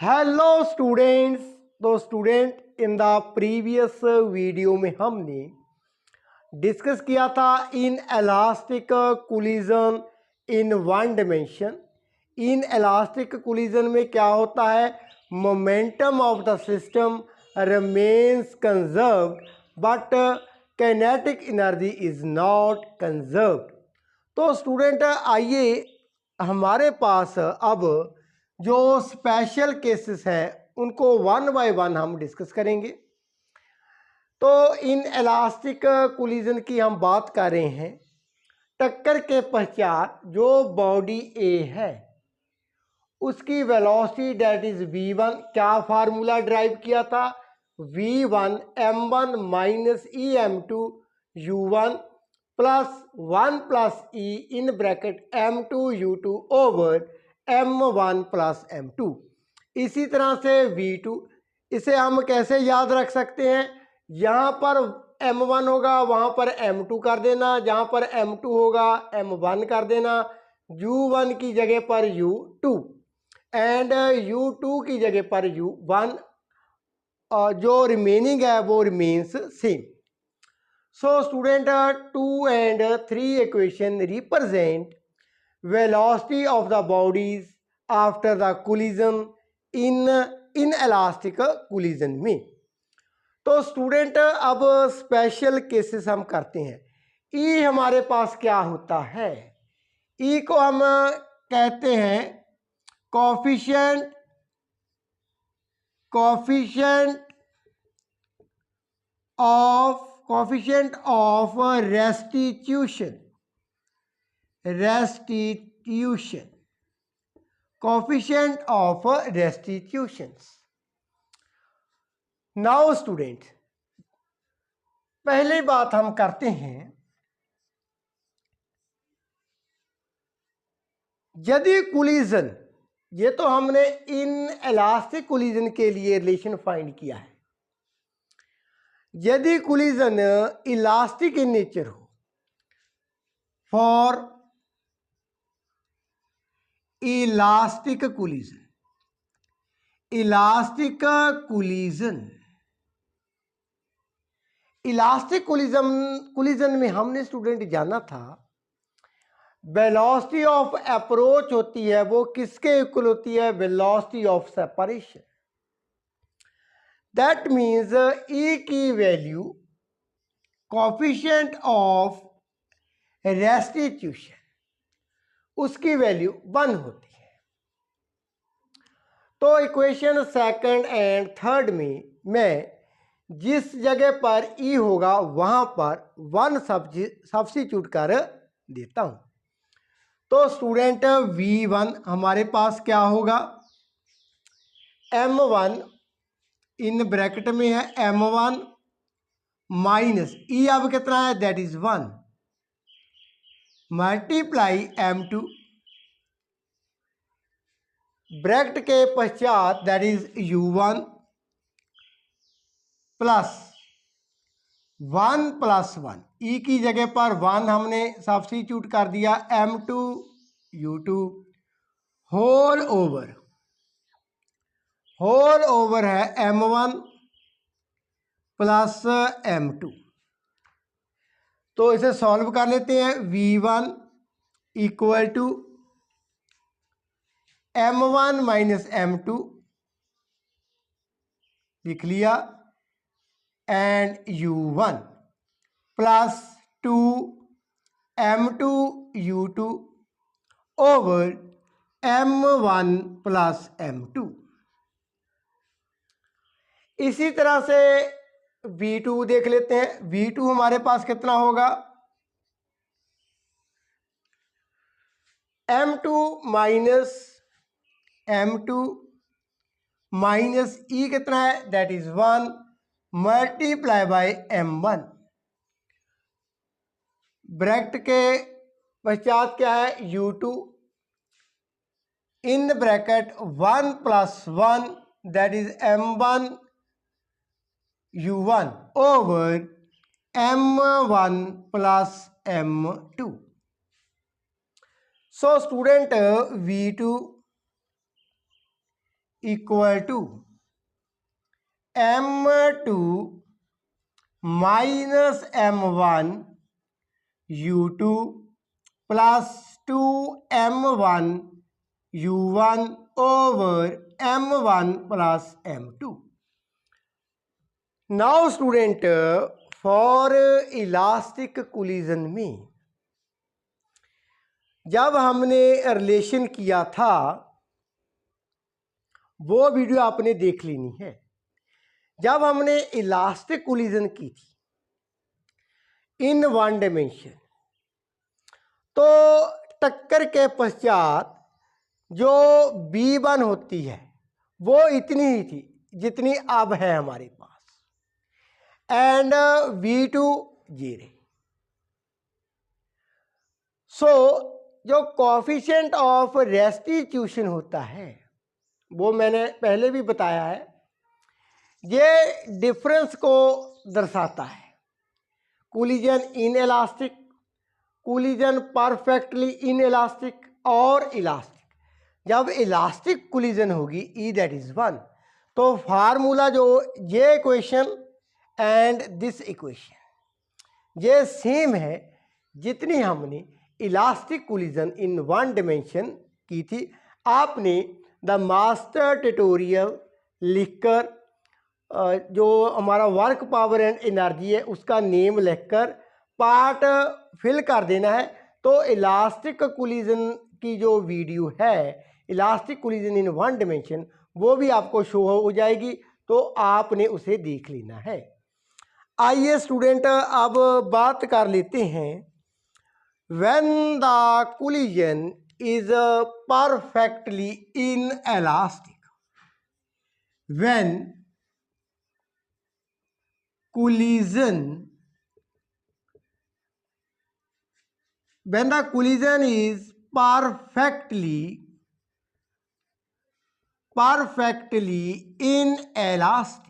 Hello students. तो student in the previous video में हमने डिस्कस किया था inelastic collision in one dimension. Inelastic collision में क्या होता है, momentum of the system remains conserved but kinetic energy is not conserved. तो स्टूडेंट आइए हमारे पास अब जो स्पेशल केसेस हैं उनको वन बाय वन हम डिस्कस करेंगे। तो इन इलास्टिक कोलिजन की हम बात कर रहे हैं। टक्कर के पश्चात जो बॉडी ए है उसकी वेलोसिटी डेट इज v1, क्या फार्मूला ड्राइव किया था, v1 m1 minus e m2 u1 plus 1 plus E in bracket m2 u2 over m1 plus m2। इसी तरह से v2, इसे हम कैसे याद रख सकते हैं, यहाँ पर m1 होगा वहाँ पर m2 कर देना, जहाँ पर m2 होगा m1 कर देना, u1 की जगह पर u2 एंड u2 की जगह पर u1, जो रिमेनिंग है वो remains same. So student 2 and 3 equation represent velocity of the bodies after the collision in elastic collision में। तो स्टूडेंट अब स्पेशल केसेस हम करते हैं। ई हमारे पास क्या होता है, ई को हम कहते हैं coefficient of restitution coefficient of restitutions. Now student पहली बात हम करते हैं, यदि कोलिजन, ये तो हमने इन इलास्टिक कोलिजन के लिए रिलेशन फाइंड किया है, यदि कोलिजन इलास्टिक इन नेचर हो, फॉर इलास्टिक कोलिजन में हमने स्टूडेंट जाना था वेलोसिटी ऑफ अप्रोच होती है वो किसके इक्वल होती है, velocity of separation. That means ई की वैल्यू कोफिशिएंट ऑफ रेस्टिट्यूशन उसकी वैल्यू 1 होती है। तो इक्वेशन सेकंड एंड थर्ड में मैं जिस जगह पर ई होगा वहां पर 1 सब्स्टिट्यूट कर देता हूं। तो स्टूडेंट v1 हमारे पास क्या होगा, m1 इन ब्रैकेट में है m1 माइनस ई अब कितना है, that is 1 multiply m2 bracket के पश्चात that is u1 plus 1 plus 1, ई की जगह पर 1 हमने सब्स्टिट्यूट कर दिया, m2 u2 होल ओवर है m1 प्लस m2। तो इसे सॉल्व कर लेते हैं, v1 equal to m1 minus m2 लिख लिया and u1 plus 2 m2 u2 over m1 plus m2। इसी तरह से v2 देख लेते हैं, v2 हमारे पास कितना होगा, m2 माइनस ई कितना है, that is 1 multiply by m1 bracket के पश्चात क्या है, u2 in bracket 1 plus 1 that is m1 u1 over m1 plus m2। So student v2 equal to M2 minus M1 U2 plus 2M1 U1 over M1 plus M2। Now student, for elastic collision में जब हमने relation किया था वो video आपने देख लेनी है। जब हमने इलास्टिक कोलिजन की थी इन वन डायमेंशन, तो टक्कर के पश्चात जो B1 होती है वो इतनी ही थी जितनी अब है हमारे पास, एंड V2 ये रही। सो जो कोफिशिएंट ऑफ रेस्टिट्यूशन होता है वो मैंने पहले भी बताया है, ये डिफरेंस को दर्शाता है। Collision in elastic, collision perfectly in elastic और इलास्टिक। जब इलास्टिक कोलिजन होगी ई दैट इज 1, तो फार्मूला जो ये इक्वेशन एंड दिस इक्वेशन ये सेम है जितनी हमने elastic collision in one dimension की थी। आपने द मास्टर ट्यूटोरियल लिखकर जो हमारा वर्क पावर एंड एनर्जी है उसका नेम लिखकर पार्ट फिल कर देना है। तो इलास्टिक कोलिजन की जो वीडियो है elastic collision in one dimension वो भी आपको शो हो जाएगी, तो आपने उसे देख लेना है। आइए स्टूडेंट अब बात कर लेते हैं when the collision is perfectly in elastic. When when the collision is perfectly inelastic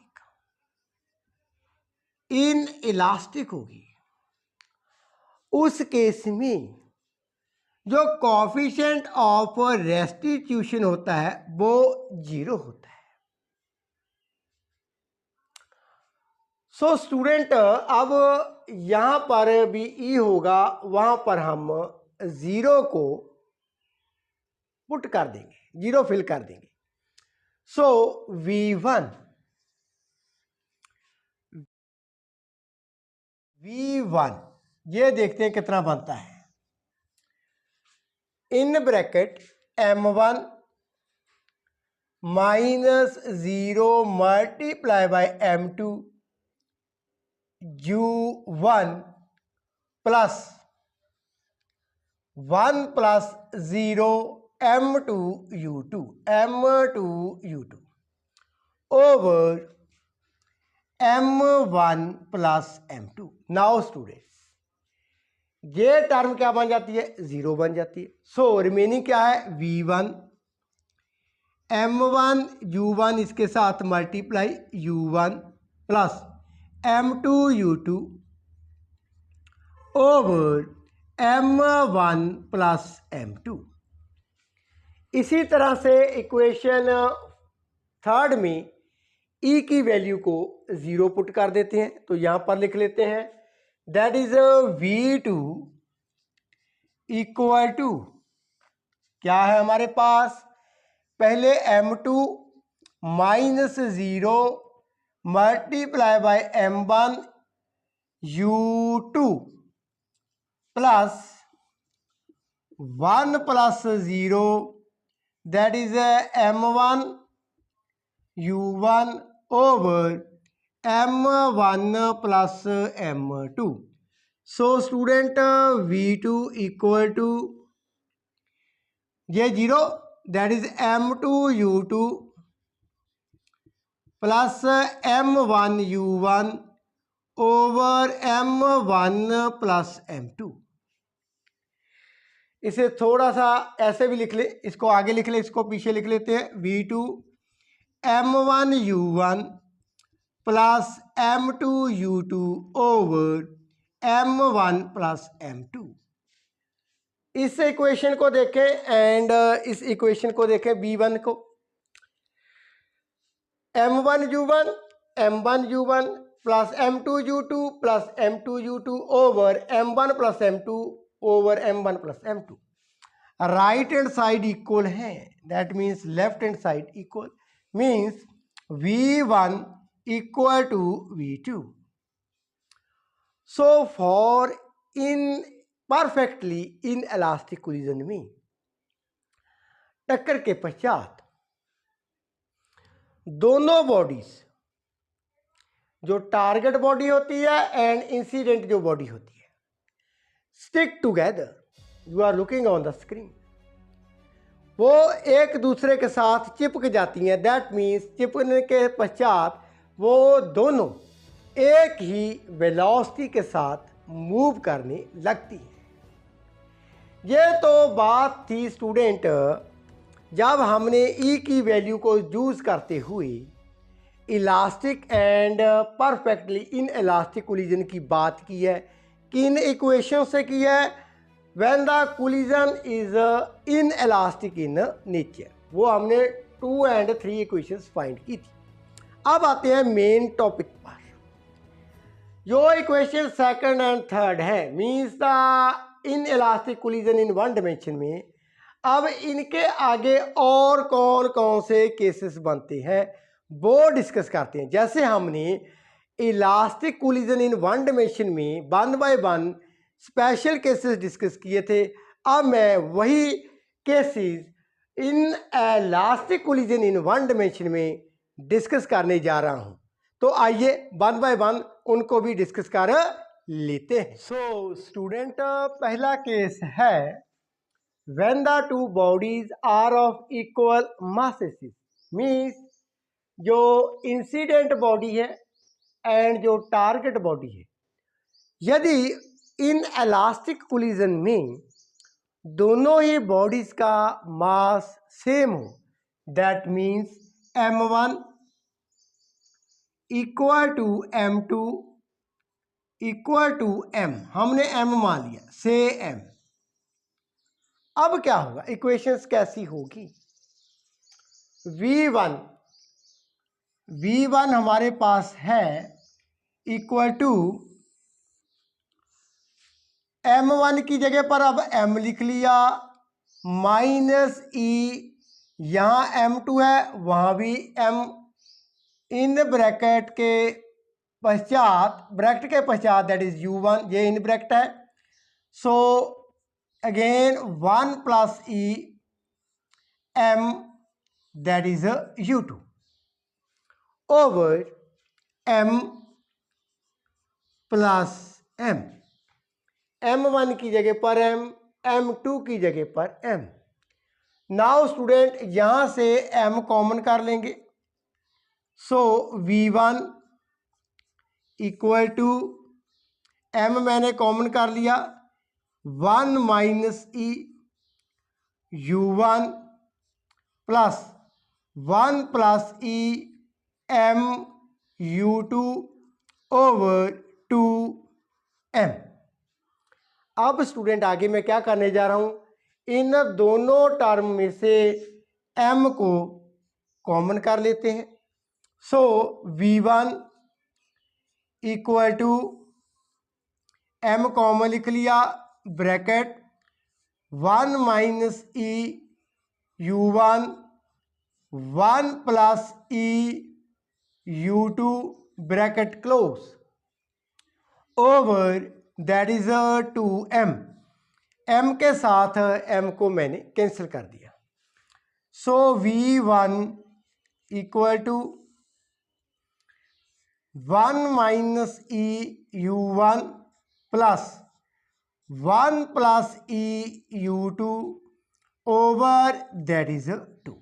होगी, उस केस में जो कोफिशिएंट ऑफ रेस्टिट्यूशन होता है वो 0 होता है। सो स्टूडेंट, अब यहाँ पर भी ई होगा, वहाँ पर हम 0 को पुट कर देंगे, 0 फिल कर देंगे। सो V1 ये देखते हैं कितना बनता है। In bracket M1 minus 0 multiply bye M2 U1 plus 1 plus 0 M2 U2 over M1 plus M2। Now students ये टर्म क्या बन जाती है? 0 बन जाती है। सो रिमेनिंग क्या है? V1 M1 U1 इसके साथ multiply U1 plus M2 U2 over M1 plus M2। इसी तरह से इक्वेशन थर्ड में E की वैल्यू को 0 पुट कर देते हैं, तो यहाँ पर लिख लेते हैं that is V2 equal to क्या है हमारे पास? पहले M2 minus 0 multiply by M1 U2 plus 1 plus 0 that is M1 U1 over M1 plus M2। So student V2 equal to ये 0 that is M2 U2 plus M1 U1 over M1 plus M2। इसे थोड़ा सा ऐसे भी लिख ले, इसको आगे लिख ले, इसको पीछे लिख लेते हैं। V2 M1 U1 plus M2 U2 over M1 plus M2। इस इक्वेशन को देखें एंड इस इक्वेशन को देखें B1 को। m1u1 m1u1 plus m2u2 plus m2u2 over m1 plus m2 over m1 plus m2। Right hand side equal है, that means left hand side equal means v1 equal to v2। So for in perfectly inelastic collision में टक्कर के पश्चात दोनों bodies, जो target body होती है and incident जो बॉडी होती है, stick together, you are looking on the screen, वो एक दूसरे के साथ चिपक जाती हैं। दैट मीन्स चिपकने के पश्चात वो दोनों एक ही वेलोसिटी के साथ मूव करने लगती हैं। ये तो बात थी स्टूडेंट जब हमने ई की वैल्यू को यूज़ करते हुए elastic and perfectly inelastic collision की बात की है। किन इक्वेशन से की है? When the collision is in elastic in nature, वो हमने 2 and 3 इक्वेशंस फाइंड की थी। अब आते हैं मेन टॉपिक पर। जो इक्वेशन सेकंड एंड थर्ड है means the in elastic collision in one dimension में, अब इनके आगे और कौन कौन से केसेस बनते हैं वो डिस्कस करते हैं। जैसे हमने elastic collision in one dimension में 1 by 1 स्पेशल केसेस डिस्कस किए थे, अब मैं वही cases in elastic collision in one dimension में डिस्कस करने जा रहा हूं। तो आइए 1 by 1 उनको भी डिस्कस कर लेते हैं। सो स्टूडेंट, पहला केस है when the two bodies are of equal masses, means जो इंसिडेंट बॉडी है एंड जो टारगेट बॉडी है, यदि इन इलास्टिक कोलिजन में दोनों ही बॉडीज का मास सेम हो, that means m1 equal to m2 equal to m, हमने m मान लिया, से m। अब क्या होगा, इक्वेशंस कैसी होगी? v1 हमारे पास है इक्वल टू m1 की जगह पर अब m लिख लिया माइनस e, यहाँ m2 है वहाँ भी m, इन ब्रैकेट के पश्चात दैट इज u1, ये इन ब्रैकेट है। सो again 1 plus e m, that is u2 over m plus m, m1 की जगह पर m, m2 की जगह पर m। नाउ स्टूडेंट यहां से m कॉमन कर लेंगे, सो v1 इक्वल टू m मैंने कॉमन कर लिया 1 minus e u1 plus 1 plus e m u2 over 2m। अब स्टूडेंट आगे मैं क्या करने जा रहा हूं, इन दोनों टर्म में से m को कॉमन कर लेते हैं। So v1 equal to m common लिख लिया bracket 1 minus e u1 1 plus e u2 bracket close over that is 2m। m के साथ m को मैंने कैंसिल कर दिया। So v1 equal to 1 minus e u1 plus 1 plus e u2 over that is 2।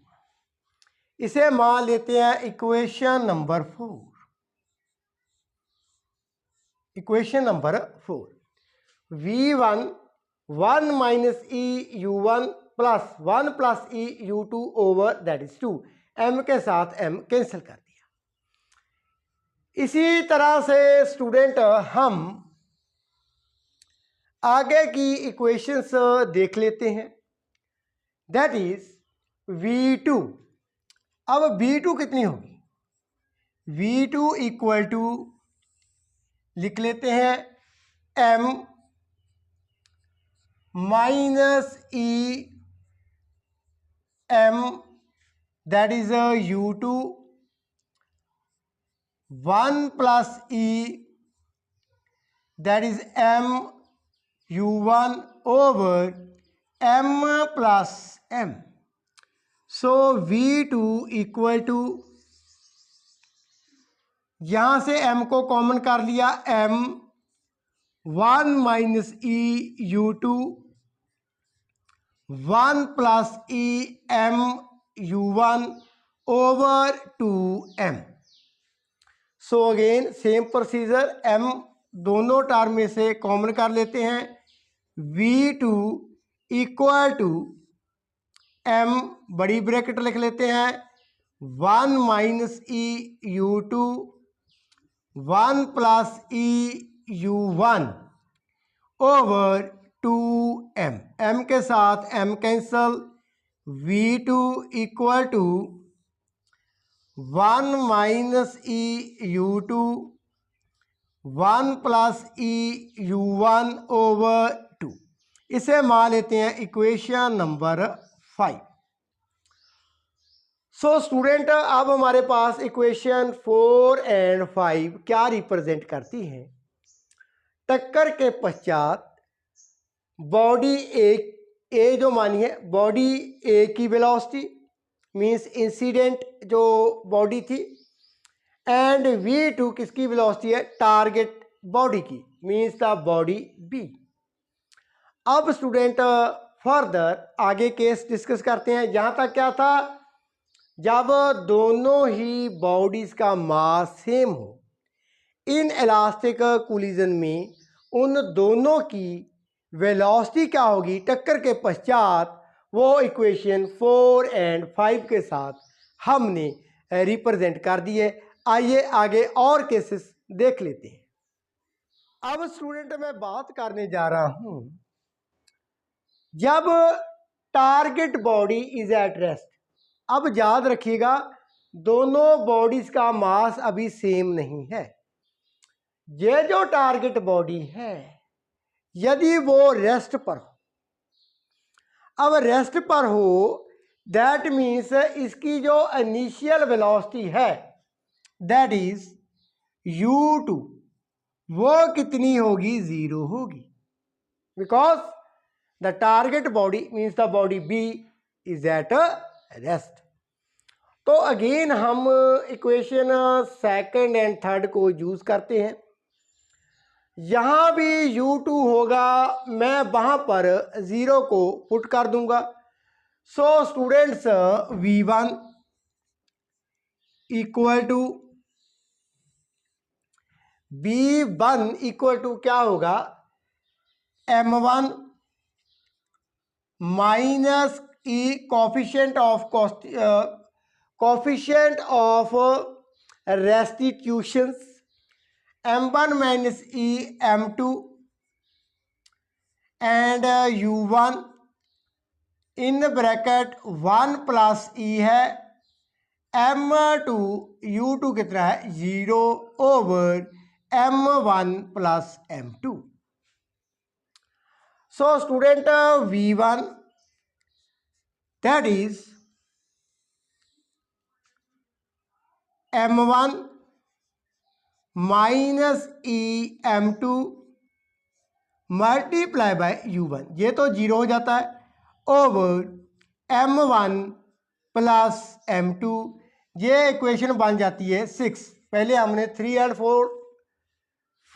इसे मान लेते हैं equation number 4। Equation number 4, v1 1 minus e u1 plus 1 plus e u2 over that is 2, m के साथ m cancel कर दिया। इसी तरह से स्टूडेंट हम आगे की इक्वेशंस देख लेते हैं, दैट इज v2। अब v2 कितनी होगी, V2 इक्वल टू लिख लेते हैं m minus e m, that is U2, 1 plus e, that is m U1 over m plus m. So V2 equal to, यहां से m को कॉमन कर लिया, m 1 minus e U2, 1 plus e m U1 over 2m. So again same procedure, m दोनों term में से common कर लेते हैं, V2 इक्वल टू m बड़ी ब्रैकेट लिख लेते हैं, 1 minus e U2, 1 plus e U1 over 2m. m के साथ m cancel, V2 equal to 1 minus e U2, 1 plus e U1 over 2. इसे मान लेते हैं इक्वेशन नंबर 5. सो स्टूडेंट, अब हमारे पास इक्वेशन 4 एंड 5 क्या रिप्रेजेंट करती हैं? टक्कर के पश्चात बॉडी ए जो मानी है, बॉडी ए की वेलोसिटी मींस इंसिडेंट जो बॉडी थी, एंड V2 किसकी वेलोसिटी है? टारगेट बॉडी की, मींस द बॉडी बी. अब स्टूडेंट फर्दर आगे केस डिस्कस करते हैं. यहां तक क्या था? जब दोनों ही बॉडीज का मास सेम हो, इन इलास्टिक कोलिजन में उन दोनों की वेलोसिटी क्या होगी टक्कर के पश्चात, वो इक्वेशन 4 एंड 5 के साथ हमने रिप्रेजेंट कर दी है. आइए आगे और केसेस देख लेते हैं. अब स्टूडेंट मैं बात करने जा रहा हूं, जब target body is at rest. अब याद रखिएगा, दोनों बॉडीज का मास अभी सेम नहीं है. ये जो टारगेट बॉडी है, यदि वो रेस्ट पर हो, अब रेस्ट पर हो दैट मीन्स इसकी जो इनिशियल वेलोसिटी है दैट इज U2, वो कितनी होगी? 0 होगी, because the target body means the body B is at rest. तो अगेन हम इक्वेशन सेकंड एंड थर्ड को यूज करते हैं. यहां भी U2 होगा, मैं वहां पर 0 को पुट कर दूंगा. So students, V1 equal to B1 equal to क्या होगा? M1 minus e coefficient of restitutions, M1 minus e M2 and U1 in bracket 1 plus e है, M2 U2 कितना है? 0 over M1 plus M2. So student, V1 that is M1 minus e M2 multiply by U1, ये तो 0 हो जाता है, over M1 plus M2. ये equation बन जाती है 6. पहले हमने 3 एंड 4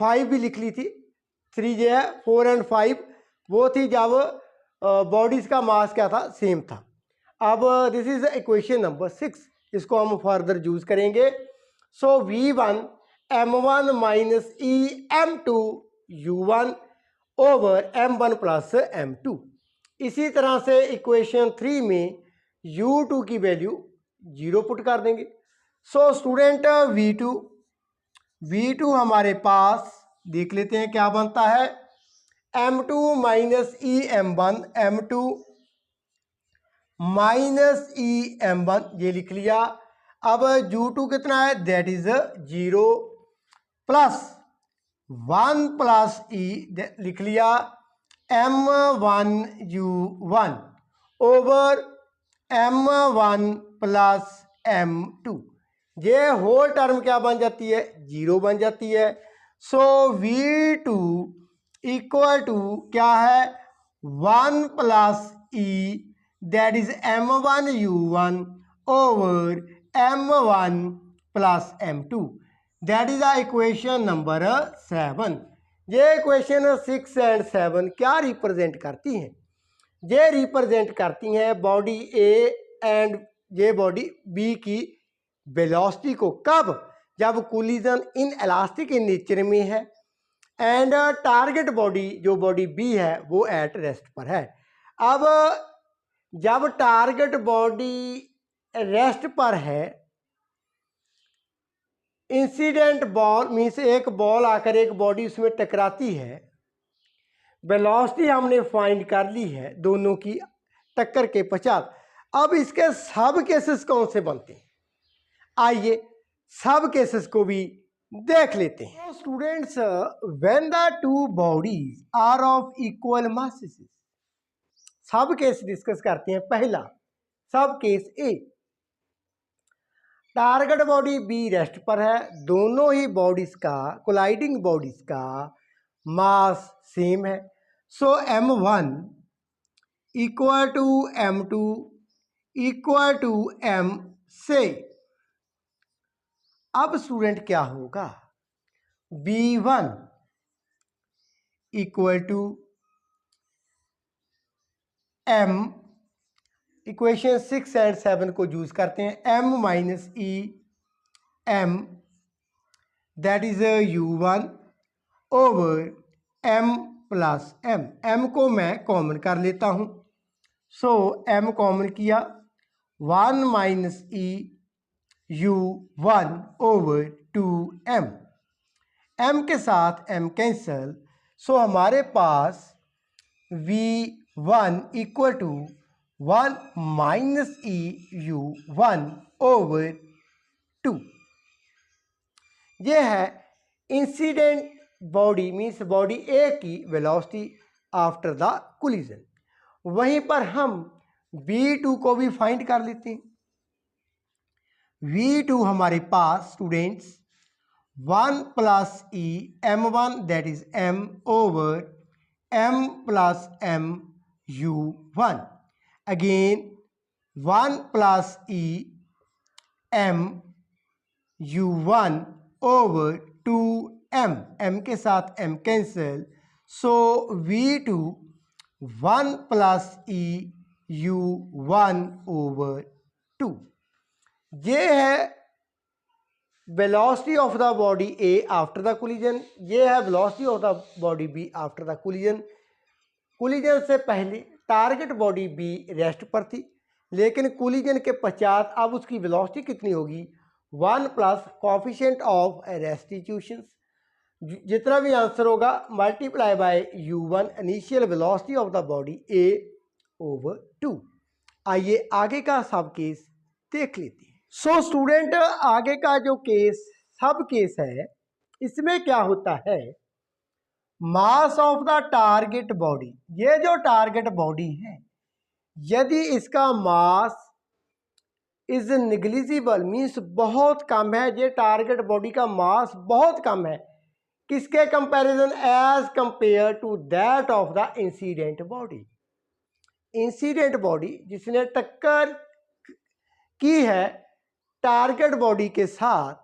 5 भी लिख ली थी. 3 जो है, 4 एंड 5 वो थी जब बॉडीज का मास क्या था? सेम था. अब दिस इज इक्वेशन नंबर 6, इसको हम फर्दर यूज करेंगे. सो V1 M1 minus e M2 U1 over M1 plus M2. इसी तरह से इक्वेशन 3 में U2 की वैल्यू 0 पुट कर देंगे. सो स्टूडेंट, V2 हमारे पास देख लेते हैं क्या बनता है. M2 माइनस ई M1, M2 माइनस ई M1, ये लिख लिया. अब u2 कितना है, दैट इज 0 प्लस 1 प्लस ई लिख लिया m1u1 over m1 plus m2। ये होल टर्म क्या बन जाती है, 0 बन जाती है। सो v2 इक्वल टू क्या है, 1 plus e that is m1u1 over m1 plus m2। That is the equation number 7। ये इक्वेशन 6 एंड 7 क्या रिप्रेजेंट करती हैं, ये रिप्रेजेंट करती हैं बॉडी ए एंड ये बॉडी बी की वेलोसिटी को। कब, जब collision in elastic in nature में है एंड टारगेट बॉडी जो बॉडी बी है वो एट रेस्ट पर है। अब जब टारगेट बॉडी रेस्ट पर है, इंसिडेंट बॉल मीन्स एक बॉल आकर एक बॉडी उसमें टकराती है, वेलोसिटी हमने फाइंड कर ली है दोनों की टक्कर के पश्चात। अब इसके सब केसेस कौन से बनते हैं, आइए सब केसेस को भी देख लेते हैं। Students, when the two bodies are of equal masses, sub case discuss करते हैं। पहला sub case A, target body B rest पर है, दोनों ही बॉडीज का कोलाइडिंग बॉडीज का मास सेम है। So m1 equal to m2 equal to m से। अब स्टूडेंट क्या होगा, v1 equal to m, equation 6 and 7 को यूज करते हैं, m minus e m that is u1 over m plus m को मैं कॉमन कर लेता हूं। सो m कॉमन किया, 1 minus e u1 over 2m, m के साथ m कैंसल। सो हमारे पास v1 equal to 1 minus e u1 over 2। ये है incident body means body A की वेलोसिटी आफ्टर द कोलिजन। वहीं पर हम v2 को भी फाइंड कर लेते हैं। v2 हमारे पास students 1 plus e m1 that is m over m plus m u1, again 1 plus e m u1 over 2m, m के साथ m cancel. So v2 1 plus e u1 over 2। ये है velocity of the body A after the collision, ये है velocity of the body B after the collision. Collision से पहले target body B rest पर थी, लेकिन कोलिजन के पश्चात अब उसकी वेलोसिटी कितनी होगी, 1 प्लस कोएफिशिएंट ऑफ रेस्टिट्यूशन, जितना भी आंसर होगा multiply by u1 initial velocity of the body A over 2। आइए आगे का सब केस देख लेते हैं। सो स्टूडेंट, आगे का जो केस सब केस है, इसमें क्या होता है, मास ऑफ द टारगेट बॉडी, ये जो टारगेट बॉडी है यदि इसका मास इज निग्लिजिबल मीन्स बहुत कम है, ये टारगेट बॉडी का मास बहुत कम है, किसके comparison, as compare to that of the incident body. Incident body जिसने टक्कर की है टारगेट बॉडी के साथ,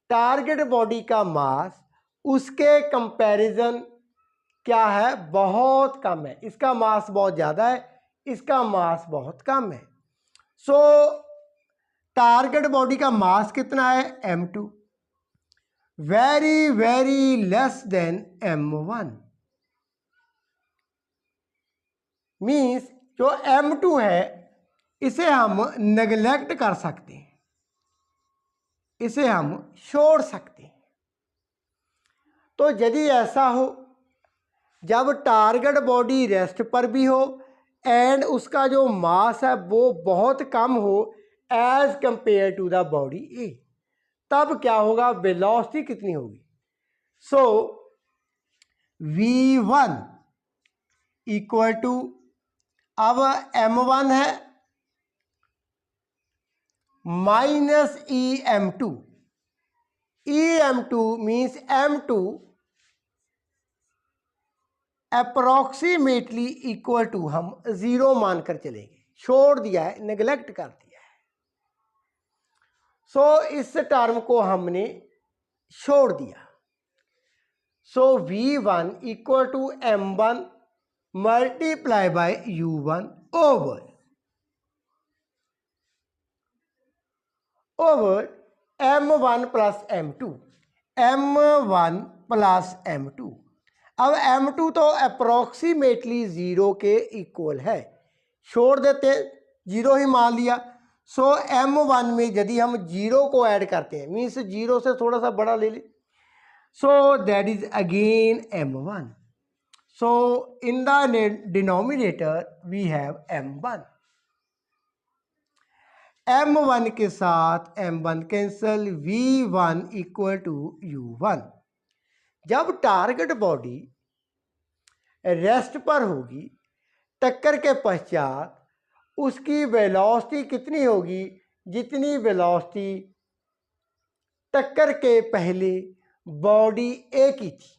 टारगेट बॉडी का मास उसके कंपैरिजन क्या है, बहुत कम है। इसका मास बहुत ज़्यादा है, इसका मास बहुत कम है। सो टारगेट बॉडी का मास कितना है, m2, very very less than m1, means जो m2 है इसे हम नेगलेक्ट कर सकते हैं, इसे हम छोड़ सकते हैं। तो यदि ऐसा हो, जब टारगेट बॉडी रेस्ट पर भी हो एंड उसका जो मास है वो बहुत कम हो as compare to the body A, तब क्या होगा, वेलोसिटी कितनी होगी। सो v1 इक्वल टू, अब m1 है minus em2, em2 means m2 approximately equal to, हम जीरो मानकर चलेंगे, छोड़ दिया है, नेग्लेक्ट कर दिया है। सो इस टर्म को हमने छोड़ दिया। So v1 equal to m1 multiply by u1 over m1 plus m2, m1 plus m2। अब m2 तो अप्रोक्सीमेटली जीरो के इक्वल है, छोड़ देते, जीरो ही मान लिया। सो m1 में यदि हम जीरो को ऐड करते हैं, मीन्स जीरो से थोड़ा सा बड़ा ले लें, so that is again m1। So in the denominator we have m1, m1 के साथ m1 cancel, v1 equal to u1। जब टारगेट बॉडी रेस्ट पर होगी, टक्कर के पश्चात उसकी वेलोसिटी कितनी होगी, जितनी वेलोसिटी टक्कर के पहले बॉडी ए की थी।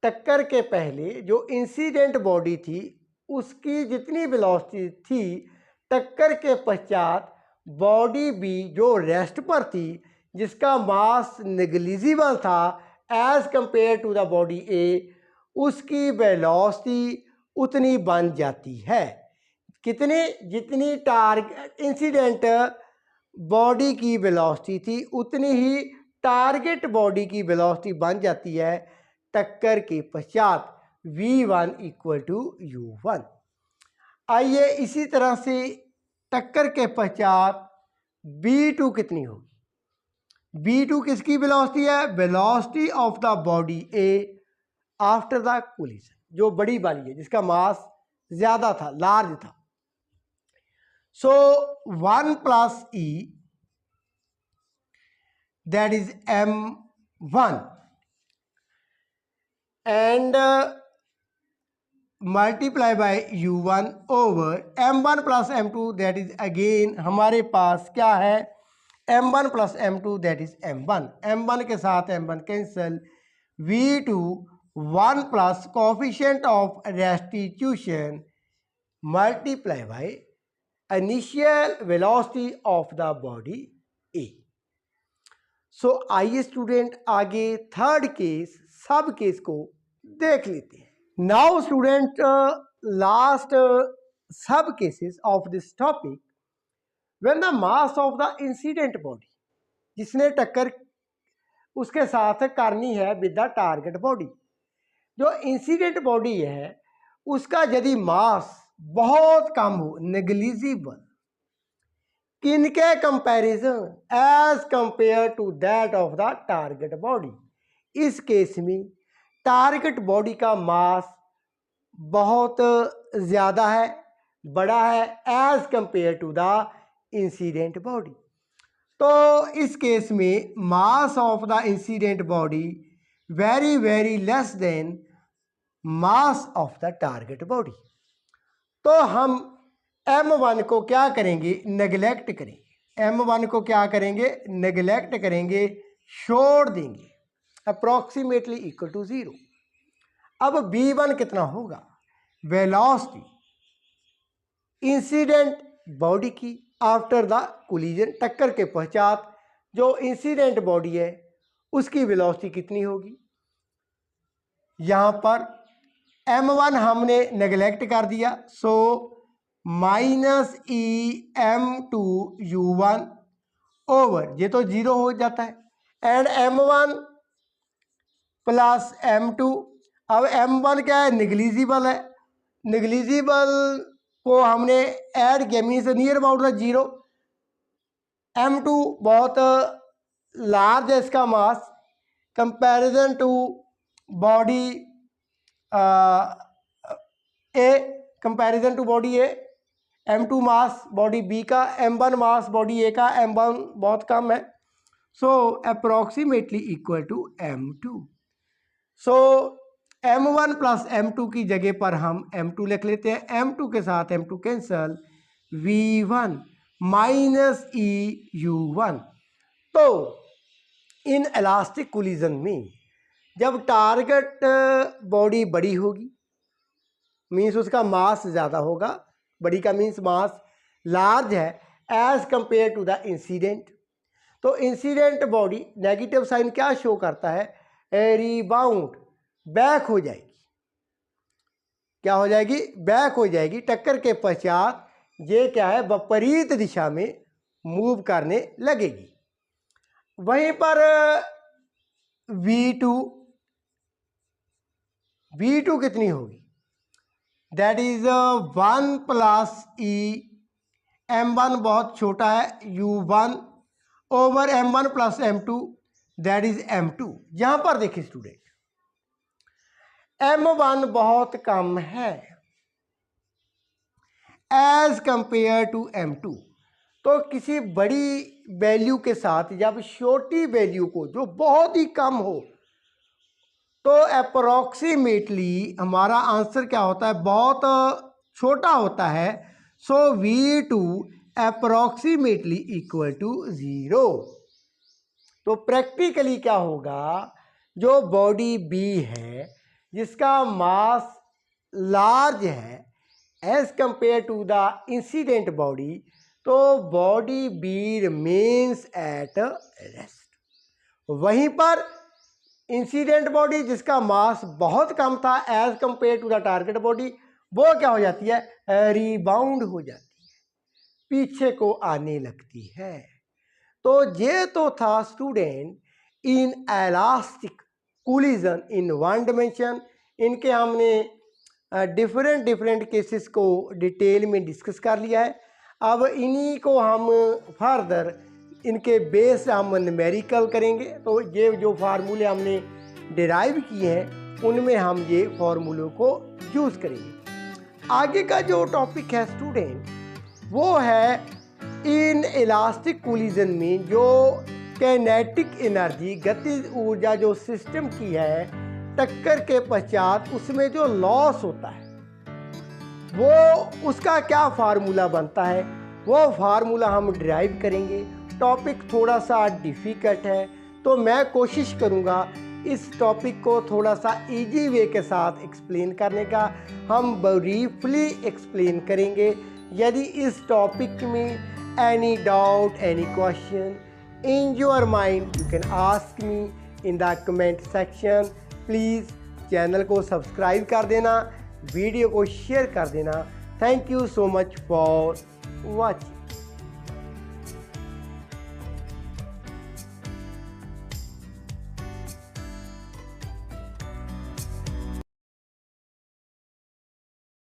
टक्कर के पहले जो इंसिडेंट बॉडी थी उसकी जितनी वेलोसिटी थी, टक्कर के पश्चात बॉडी बी जो रेस्ट पर थी, जिसका मास नेग्लिजिबल था as compare to the body A, उसकी वेलोसिटी उतनी बन जाती है, कितनी, जितनी टारगेट इंसिडेंट बॉडी की वेलोसिटी थी उतनी ही टारगेट बॉडी की वेलोसिटी बन जाती है टक्कर के पश्चात, v1 इक्वल टू u1। आइए इसी तरह से टक्कर के पश्चात v2 कितनी होगी। v2 किसकी वेलोसिटी है, velocity of the body A after the collision, जो बड़ी वाली है, जिसका मास ज्यादा था, लार्ज था। सो 1 plus e that is m1 and multiply by u1 over m1 plus m2 that is again, हमारे पास क्या है, m1 plus m2 that is m1, m1 के साथ m1 cancel, v2 1 plus coefficient of restitution multiply by initial velocity of the body A. So आइए student आगे third case, सब case को देख लेते हैं। Now student last sub cases of this topic, when the mass of the incident body, जिसने टक्कर उसके साथ करनी है विद द टारगेट बॉडी, जो इंसिडेंट बॉडी है उसका यदि मास बहुत कम हो, नेग्लिजिबल, किनके comparison, as compare to that of the target body. इस केस में टारगेट बॉडी का मास बहुत ज़्यादा है, बड़ा है, as compare to the incident body. तो इस केस में मास of the incident body very very less then mass of the target body. तो हम m1 को क्या करेंगे, नेग्लेक्ट करेंगे, m1 को क्या करेंगे, नेग्लेक्ट करेंगे, छोड़ देंगे, अप्रॉक्सीमेटली इक्वल टू जीरो। अब v1 कितना होगा, वेलोसिटी इंसिडेंट बॉडी की आफ्टर द कोलिजन, टक्कर के पश्चात जो इंसिडेंट बॉडी है उसकी वेलोसिटी कितनी होगी। यहाँ पर m1 हमने नेग्लेक्ट कर दिया, so minus em2 u1 over, ये तो जीरो हो जाता है, एंड m1 प्लस m2। अब m1 क्या है, निग्लिजिबल है, निग्लिजिबल को हमने ऐड किया, means near about the zero. m2 बहुत लार्ज है इसका mass comparison to body A, comparison to body A, m2 mass body B का, m1 मास बॉडी ए का, m1 बहुत कम है, so approximately equal to m2। So m1 plus m2 की जगह पर हम m2 लिख लेते हैं, m2 के साथ m2 cancel, v1 minus e u1। तो इन इलास्टिक कोलिजन में जब टारगेट बॉडी बड़ी होगी मीन्स उसका मास ज़्यादा होगा, बड़ी का मीन्स मास लार्ज है as compare to the incident, तो इंसिडेंट बॉडी नेगेटिव साइन क्या शो करता है, रिबाउंड, बैक हो जाएगी। क्या हो जाएगी, बैक हो जाएगी। टक्कर के पश्चात ये क्या है, विपरीत दिशा में मूव करने लगेगी। वहीं पर V2 कितनी होगी, that is 1 plus e, m1 बहुत छोटा है, u1 over m1 plus m2 that is m2। यहां पर देखिए स्टूडेंट, m1 बहुत कम है एज कंपेयर टू m2, तो किसी बड़ी वैल्यू के साथ जब छोटी वैल्यू को जो बहुत ही कम हो तो अप्रोक्सीमेटली हमारा आंसर क्या होता है, बहुत छोटा होता है। सो V2 अप्रोक्सीमेटली इक्वल टू 0। तो प्रैक्टिकली क्या होगा, जो बॉडी B है जिसका मास लार्ज है as compare to the incident body, तो body B remains at rest. वहीं पर इंसिडेंट बॉडी जिसका मास बहुत कम था as compare to the target body, वो क्या हो जाती है, रिबाउंड हो जाती है, पीछे को आने लगती है। तो ये तो था student in elastic collision in one dimension. इनके हमने डिफरेंट केसेस को डिटेल में डिस्कस कर लिया है। अब इन्हीं को हम फर्दर इनके बेस हम न्यूमेरिकल करेंगे। तो ये जो फार्मूले हमने डिराइव किए हैं उनमें हम ये फार्मूलों को यूज़ करेंगे। आगे का जो टॉपिक है स्टूडेंट वो है इन इलास्टिक कोलिजन में जो काइनेटिक एनर्जी, गतिज ऊर्जा जो सिस्टम की है टक्कर के पश्चात उसमें जो लॉस होता है वो उसका क्या फार्मूला बनता है, वो फार्मूला हम डिराइव करेंगे। टॉपिक थोड़ा सा डिफ़िकल्ट है तो मैं कोशिश करूँगा इस टॉपिक को थोड़ा सा इजी वे के साथ एक्सप्लेन करने का। हम ब्रीफली एक्सप्लेन करेंगे। यदि इस टॉपिक में any doubt, any question in your mind, you can ask me in the comment section. Please channel को सब्सक्राइब कर देना, वीडियो को शेयर कर देना। Thank you so much for watching.